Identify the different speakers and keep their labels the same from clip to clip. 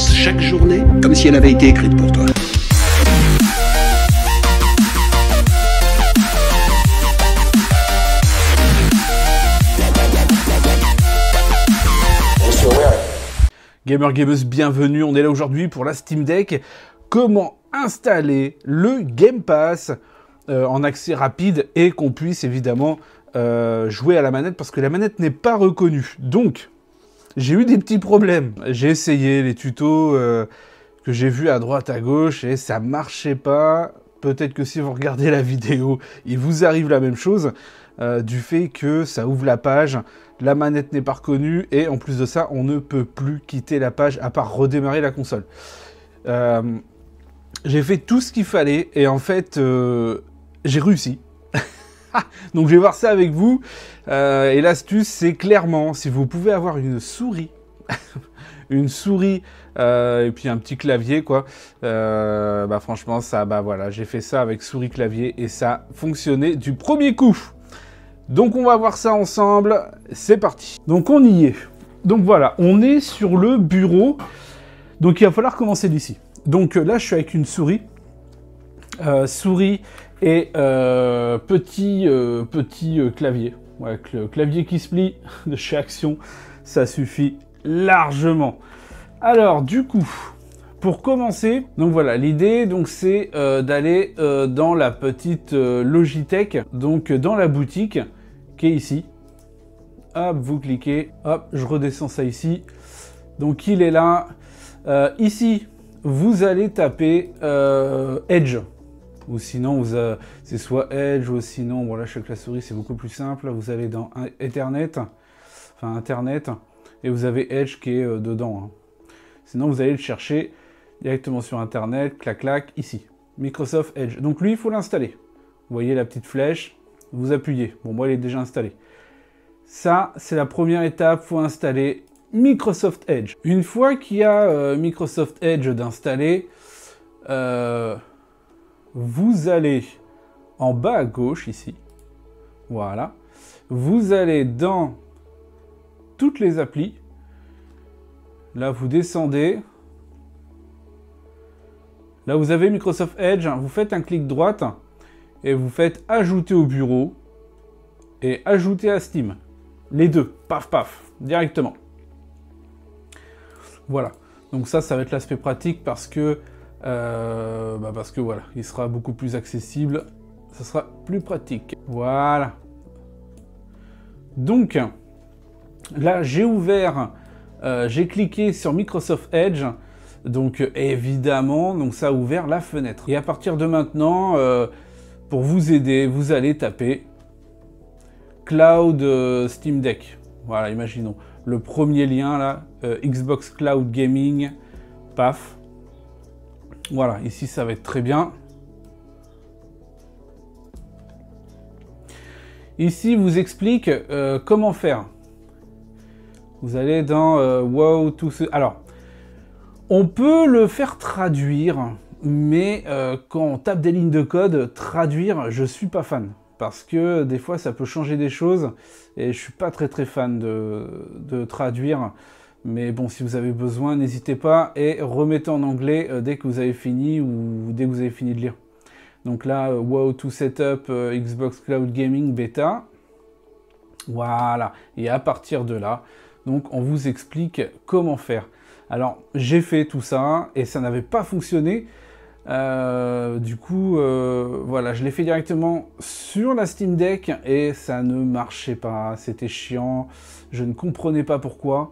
Speaker 1: commence chaque journée comme si elle avait été écrite pour toi.
Speaker 2: Gamer Gameuse, bienvenue, on est là aujourd'hui pour la Steam Deck. Comment installer le Game Pass en accès rapide et qu'on puisse évidemment jouer à la manette parce que la manette n'est pas reconnue. Donc, j'ai eu des petits problèmes. J'ai essayé les tutos que j'ai vus à droite, à gauche et ça marchait pas. Peut-être que si vous regardez la vidéo, il vous arrive la même chose du fait que ça ouvre la page, la manette n'est pas reconnue et en plus de ça, on ne peut plus quitter la page à part redémarrer la console. J'ai fait tout ce qu'il fallait et en fait, j'ai réussi. Donc je vais voir ça avec vous. Et l'astuce, c'est clairement, si vous pouvez avoir une souris, une souris et puis un petit clavier, quoi. Bah franchement, ça, bah voilà, j'ai fait ça avec souris clavier et ça fonctionnait du premier coup. Donc on va voir ça ensemble. C'est parti. Donc on y est. Donc voilà, on est sur le bureau. Donc il va falloir commencer d'ici. Donc là, je suis avec une souris. Souris et petit clavier. Ouais, le clavier qui se plie de chez Action, ça suffit largement. Alors, du coup, pour commencer, donc voilà, l'idée, donc c'est d'aller dans la petite Logitech, donc dans la boutique qui est ici. Hop, vous cliquez, hop, je redescends ça ici. Donc il est là. Ici, vous allez taper Edge. Ou sinon, c'est soit Edge, ou sinon, bon là, je sais que la souris, c'est beaucoup plus simple. Vous allez dans Ethernet, enfin Internet, et vous avez Edge qui est dedans. Hein. Sinon, vous allez le chercher directement sur Internet, clac, clac, ici. Microsoft Edge. Donc lui, il faut l'installer. Vous voyez la petite flèche, vous appuyez. Bon, moi, il est déjà installé. Ça, c'est la première étape, il faut installer Microsoft Edge. Une fois qu'il y a Microsoft Edge d'installer, vous allez en bas à gauche, ici. Voilà. Vous allez dans toutes les applis. Là, vous descendez. Là, vous avez Microsoft Edge. Vous faites un clic droite et vous faites ajouter au bureau et ajouter à Steam. Les deux. Paf, paf. Directement. Voilà. Donc ça va être l'aspect pratique parce que voilà, il sera beaucoup plus accessible. Ça sera plus pratique. Voilà. Donc, là, j'ai ouvert, j'ai cliqué sur Microsoft Edge. Donc, évidemment, donc ça a ouvert la fenêtre. Et à partir de maintenant, pour vous aider, vous allez taper Cloud Steam Deck. Voilà, imaginons. Le premier lien, là, Xbox Cloud Gaming, paf. Voilà, ici, ça va être très bien. Ici, vous explique comment faire. Vous allez dans Wow, tout ce... Alors, on peut le faire traduire, mais quand on tape des lignes de code, traduire, je suis pas fan. Parce que des fois, ça peut changer des choses. Et je suis pas très fan de traduire. Mais bon, si vous avez besoin, n'hésitez pas. Et remettez en anglais dès que vous avez fini ou dès que vous avez fini de lire. Donc là, Wow to Setup Xbox Cloud Gaming Beta. Voilà. Et à partir de là, donc on vous explique comment faire. Alors, j'ai fait tout ça et ça n'avait pas fonctionné. Du coup, voilà, je l'ai fait directement sur la Steam Deck et ça ne marchait pas. C'était chiant. Je ne comprenais pas pourquoi.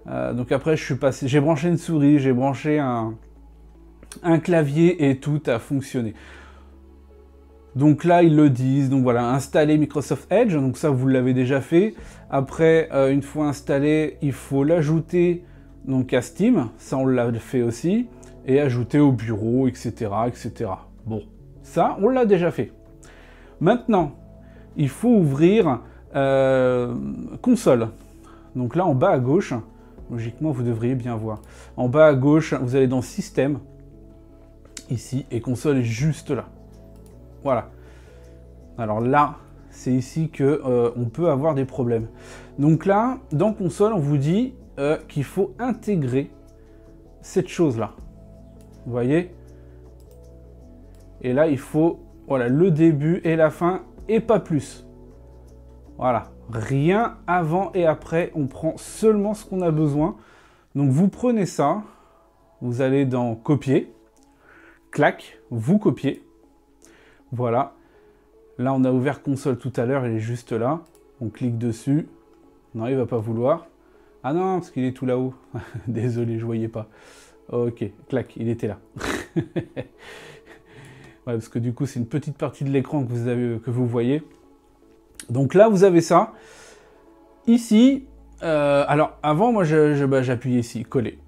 Speaker 2: Donc après, je suis passé. J'ai branché une souris, j'ai branché un clavier et tout a fonctionné. Donc là, ils le disent. Donc voilà, installer Microsoft Edge. Donc ça, vous l'avez déjà fait. Après, une fois installé, il faut l'ajouter donc à Steam. Ça, on l'a fait aussi. Et ajouter au bureau, etc., etc. Bon, ça, on l'a déjà fait. Maintenant, il faut ouvrir console. Donc là, en bas à gauche, logiquement, vous devriez bien voir. En bas à gauche, vous allez dans Système, ici, et console est juste là. Voilà. Alors là, c'est ici que on peut avoir des problèmes. Donc là, dans console, on vous dit qu'il faut intégrer cette chose-là. Vous voyez? Et là, il faut voilà, le début et la fin et pas plus. Voilà. Rien avant et après. On prend seulement ce qu'on a besoin. Donc, vous prenez ça. Vous allez dans copier. Clac. Vous copiez. Voilà. Là, on a ouvert console tout à l'heure. Il est juste là. On clique dessus. Non, il va pas vouloir. Ah non, parce qu'il est tout là-haut. Désolé, je voyais pas. Ok, clac, il était là. Ouais, parce que du coup, c'est une petite partie de l'écran que vous voyez. Donc là, vous avez ça. Ici, alors avant, moi, j'appuyais ici, coller.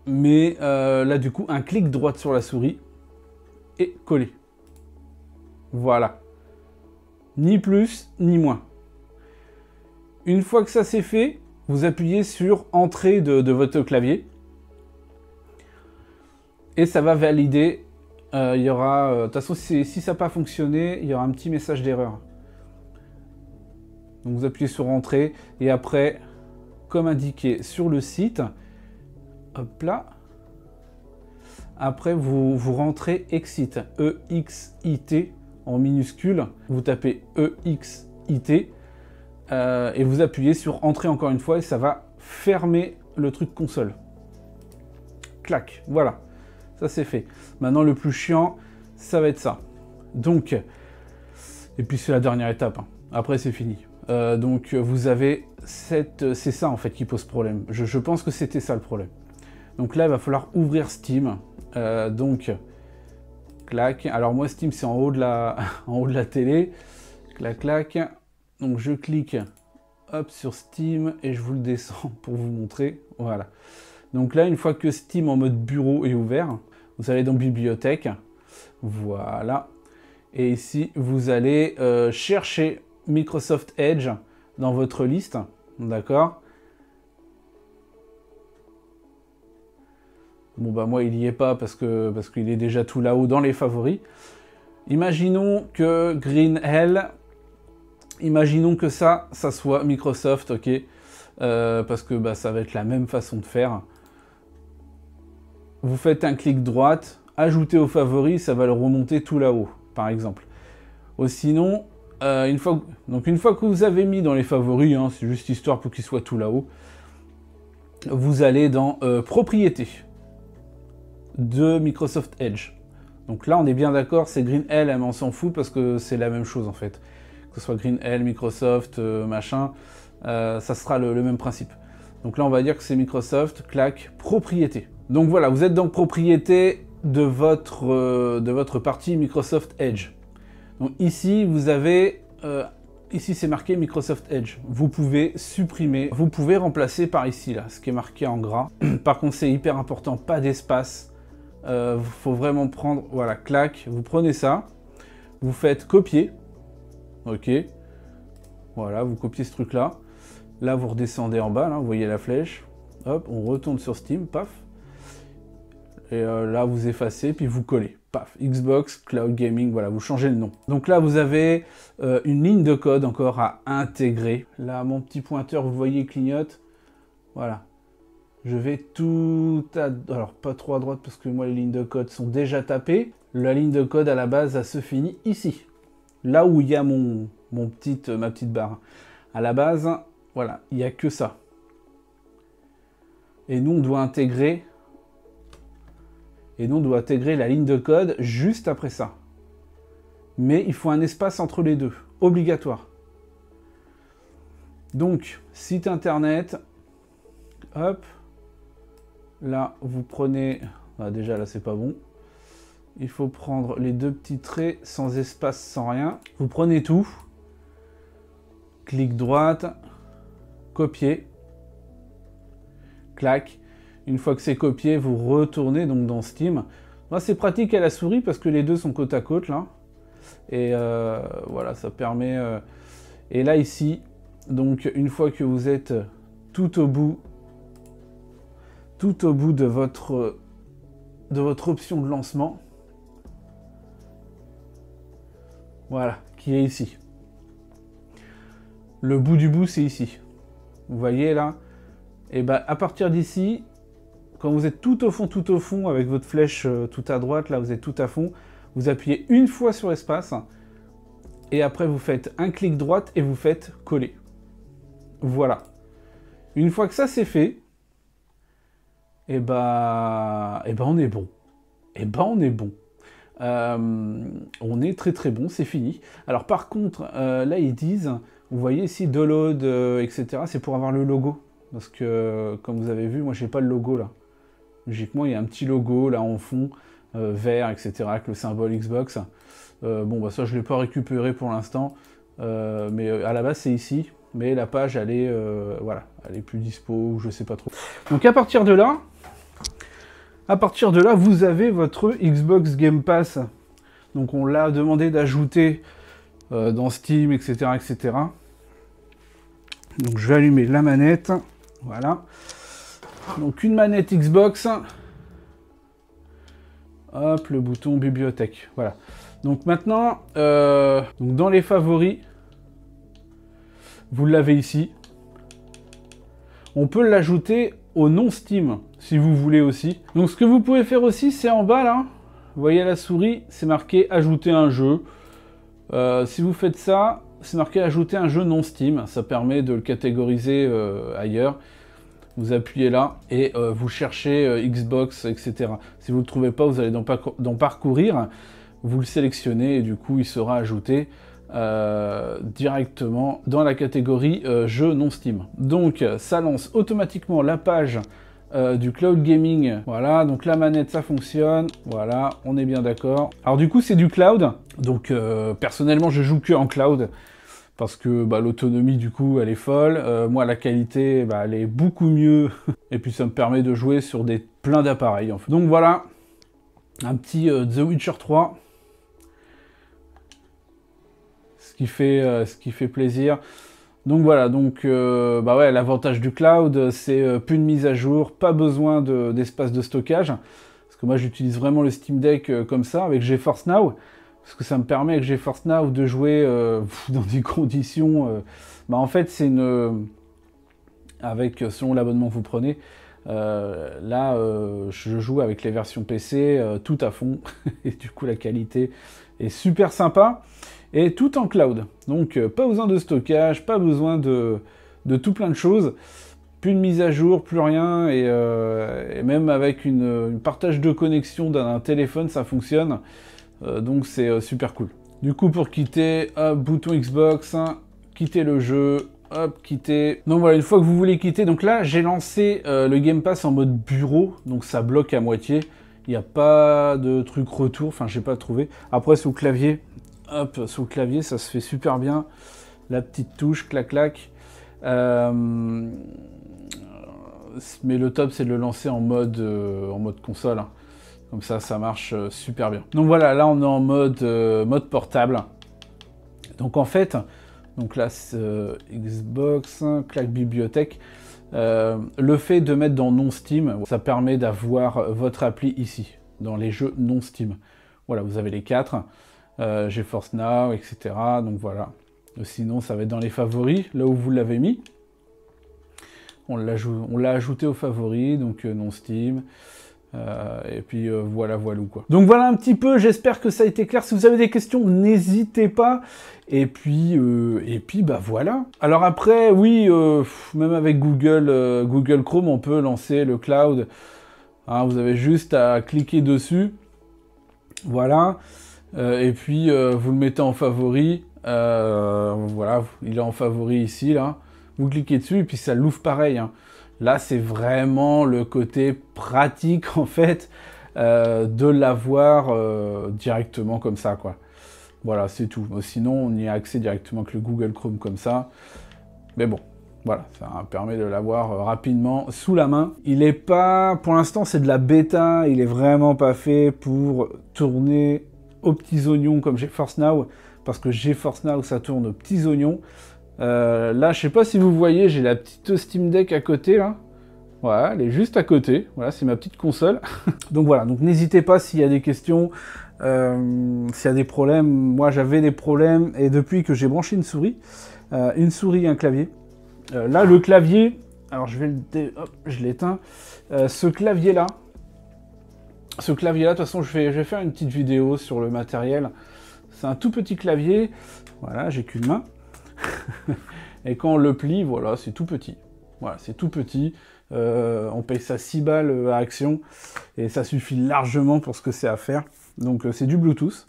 Speaker 2: Mais là, du coup, un clic droit sur la souris et coller. Voilà. Ni plus, ni moins. Une fois que ça c'est fait, vous appuyez sur Entrée de votre clavier. Et ça va valider. Il y aura... De toute façon, si ça n'a pas fonctionné, il y aura un petit message d'erreur. Donc vous appuyez sur Entrée. Et après, comme indiqué sur le site, hop là. Après, vous rentrez Exit. E-X-I-T en minuscule. Vous tapez E-X-I-T. Et vous appuyez sur Entrée encore une fois. Et ça va fermer le truc console. Clac. Voilà. Ça, c'est fait. Maintenant, le plus chiant, ça va être ça. Donc, et puis c'est la dernière étape. Hein. Après, c'est fini. Donc, vous avez cette... C'est ça, en fait, qui pose problème. Je pense que c'était ça, le problème. Donc là, il va falloir ouvrir Steam. Donc, clac. Alors, moi, Steam, c'est en haut de la... en haut de la télé. Clac, clac. Donc, je clique, hop, sur Steam. Et je vous le descends pour vous montrer. Voilà. Donc là, une fois que Steam en mode bureau est ouvert, vous allez dans Bibliothèque, voilà, et ici, vous allez chercher Microsoft Edge dans votre liste, d'accord? Bon, bah moi, il n'y est pas parce qu'il est déjà tout là-haut dans les favoris. Imaginons que Green Hell, imaginons que ça soit Microsoft, ok? Parce que bah, ça va être la même façon de faire. Vous faites un clic droite, ajoutez aux favoris, ça va le remonter tout là-haut, par exemple. Ou sinon, une fois que vous avez mis dans les favoris, hein, c'est juste histoire pour qu'il soit tout là-haut, vous allez dans Propriétés de Microsoft Edge. Donc là, on est bien d'accord, c'est Green Hell, mais on s'en fout parce que c'est la même chose en fait. Que ce soit Green Hell, Microsoft, machin, ça sera le même principe. Donc là, on va dire que c'est Microsoft, clac, Propriétés. Donc voilà, vous êtes dans Propriété de votre partie Microsoft Edge. Donc ici, vous avez... ici, c'est marqué Microsoft Edge. Vous pouvez supprimer, vous pouvez remplacer par ici, là, ce qui est marqué en gras. Par contre, c'est hyper important, pas d'espace. Faut vraiment prendre... Voilà, clac, vous prenez ça. Vous faites copier. Ok. Voilà, vous copiez ce truc-là. Là, vous redescendez en bas, là, vous voyez la flèche. Hop, on retourne sur Steam, paf. Et là, vous effacez, puis vous collez. Paf, Xbox, Cloud Gaming, voilà, vous changez le nom. Donc là, vous avez une ligne de code encore à intégrer. Là, mon petit pointeur, vous voyez, clignote. Voilà. Je vais tout à... Alors, pas trop à droite, parce que moi, les lignes de code sont déjà tapées. La ligne de code, à la base, elle se finit ici. Là où il y a ma petite barre. À la base, voilà, il n'y a que ça. Et nous, on doit intégrer... la ligne de code juste après ça. Mais il faut un espace entre les deux, obligatoire. Donc, site internet, hop, là, vous prenez... Ah, déjà, là, c'est pas bon. Il faut prendre les deux petits traits, sans espace, sans rien. Vous prenez tout, clic droite, copier, clac. Une fois que c'est copié, vous retournez donc dans Steam. Moi, c'est pratique à la souris parce que les deux sont côte à côte là. Et voilà, ça permet... Et là, ici, donc une fois que vous êtes tout au bout de votre option de lancement, voilà, qui est ici. Le bout du bout, c'est ici. Vous voyez là? Et ben, à partir d'ici, quand vous êtes tout au fond, avec votre flèche tout à droite, là vous êtes tout à fond, vous appuyez une fois sur espace, et après vous faites un clic droite et vous faites coller. Voilà. Une fois que ça c'est fait, et bah on est bon. Et bah on est bon. On est très bon, c'est fini. Alors par contre, là ils disent, vous voyez ici, download, etc. C'est pour avoir le logo. Parce que, comme vous avez vu, moi j'ai pas le logo là. Logiquement, il y a un petit logo là en fond, vert, etc. avec le symbole Xbox. Bon, bah ça je l'ai pas récupéré pour l'instant. Mais à la base c'est ici. Mais la page, elle est, voilà, elle est plus dispo, ou je sais pas trop. Donc à partir de là, vous avez votre Xbox Game Pass. Donc on l'a demandé d'ajouter dans Steam, etc., etc. Donc je vais allumer la manette. Voilà. Donc une manette Xbox. Hop, le bouton bibliothèque. Voilà. Donc maintenant, donc dans les favoris, vous l'avez ici. On peut l'ajouter au non Steam, si vous voulez aussi. Donc ce que vous pouvez faire aussi, c'est en bas là. Vous voyez la souris, c'est marqué ajouter un jeu. Si vous faites ça, c'est marqué ajouter un jeu non Steam. Ça permet de le catégoriser ailleurs. Vous appuyez là et vous cherchez Xbox, etc. Si vous ne le trouvez pas, vous allez dans parcourir. Vous le sélectionnez et du coup, il sera ajouté directement dans la catégorie jeu non Steam. Donc, ça lance automatiquement la page du cloud gaming. Voilà, donc la manette ça fonctionne, voilà, on est bien d'accord. Alors du coup c'est du cloud, donc personnellement je joue que en cloud, parce que bah, l'autonomie du coup elle est folle, moi la qualité bah, elle est beaucoup mieux, et puis ça me permet de jouer sur plein d'appareils en fait. Donc voilà, un petit The Witcher 3, ce qui fait plaisir. Donc voilà, donc bah ouais, l'avantage du cloud, c'est plus de mise à jour, pas besoin d'espace de stockage, parce que moi j'utilise vraiment le Steam Deck comme ça, avec GeForce Now, parce que ça me permet avec GeForce Now de jouer dans des conditions... bah en fait, c'est une... avec, selon l'abonnement que vous prenez, là, je joue avec les versions PC tout à fond, et du coup la qualité est super sympa. Et tout en cloud, donc pas besoin de stockage, pas besoin de tout plein de choses, plus de mise à jour, plus rien, et même avec une partage de connexion d'un téléphone, ça fonctionne, donc c'est super cool. Du coup, pour quitter, hop, bouton Xbox, quitter le jeu, hop, quitter. Donc voilà, une fois que vous voulez quitter, donc là, j'ai lancé le Game Pass en mode bureau, donc ça bloque à moitié, il n'y a pas de truc retour, enfin, j'ai pas trouvé. Après, sous clavier... Hop, sur le clavier, ça se fait super bien. La petite touche, clac, clac. Mais le top, c'est de le lancer en mode console. Comme ça, ça marche super bien. Donc voilà, là, on est en mode portable. Donc en fait, donc là, Xbox, clac, bibliothèque. Le fait de mettre dans non Steam, ça permet d'avoir votre appli ici, dans les jeux non Steam. Voilà, vous avez les 4. GeForce Now, etc. Donc voilà. Sinon, ça va être dans les favoris, là où vous l'avez mis. On l'a ajouté aux favoris, donc non Steam. Et puis voilà quoi. Donc voilà un petit peu, j'espère que ça a été clair. Si vous avez des questions, n'hésitez pas. Et puis bah voilà. Alors après, oui, même avec Google Chrome, on peut lancer le cloud. Hein, vous avez juste à cliquer dessus. Voilà. Et puis vous le mettez en favori, voilà, il est en favori ici, là, vous cliquez dessus et puis ça l'ouvre pareil, hein. Là c'est vraiment le côté pratique en fait de l'avoir directement comme ça, quoi. Voilà, c'est tout. Sinon on y a accès directement avec le Google Chrome comme ça, mais bon. Voilà, ça permet de l'avoir rapidement sous la main. Il est pas, pour l'instant c'est de la bêta, il est vraiment pas fait pour tourner aux petits oignons comme GeForce Now, parce que GeForce Now ça tourne aux petits oignons. Là je sais pas si vous voyez, j'ai la petite Steam Deck à côté là, voilà, elle est juste à côté, voilà, c'est ma petite console. Donc voilà, donc n'hésitez pas s'il y a des questions, s'il y a des problèmes. Moi j'avais des problèmes, et depuis que j'ai branché une souris, un clavier, là le clavier Alors je vais hop, je l'éteins. Ce clavier-là, de toute façon, je vais faire une petite vidéo sur le matériel. C'est un tout petit clavier. Voilà, j'ai qu'une main. Et quand on le plie, voilà, c'est tout petit. Voilà, c'est tout petit. On paye ça 6 balles à Action. Et ça suffit largement pour ce que c'est à faire. Donc c'est du Bluetooth.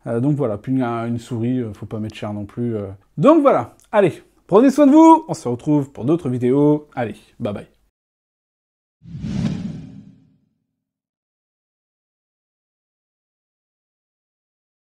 Speaker 2: Donc voilà, puis une souris, faut pas mettre cher non plus. Donc voilà, allez, prenez soin de vous. On se retrouve pour d'autres vidéos. Allez, bye bye.